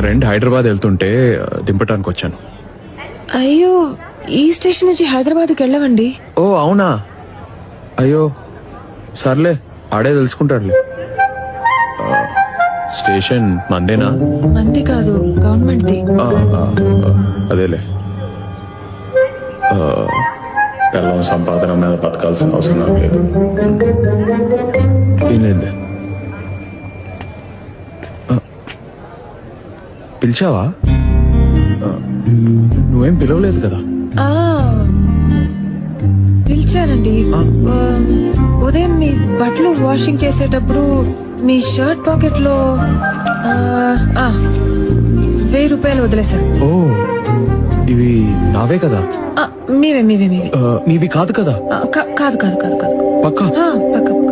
Friend Hyderabad వెళ్తుంటే దింపటానికి వచ్చాను. అయ్యో, ఈ స్టేషన్ నుంచి హైదరాబాద్కి వెళ్ళవండి. ఓ అవునా, అయ్యో సర్లే, ఆడే తెలుసుకుంటాడులే. స్టేషన్ మందేనా? మంది కాదు, గవర్నమెంట్ది. అదేలే. పిల్లల సంపాదన మీద బతకాల్సిన అవసరం నాకు లేదు. ఏమైంది? పిలిచావా? నువ్వేం పిలవలేదు కదా. పిలిచానండి. ఉదయం మీ బట్టలు వాషింగ్ చేసేటప్పుడు మీ షర్ట్ పాకెట్ లో 1000 రూపాయలు వదిలేశారు. ఓ, ఇవి నావే కదా? మీవే. నీవి కాదు కదా? కాదు. పక్కా? పక్క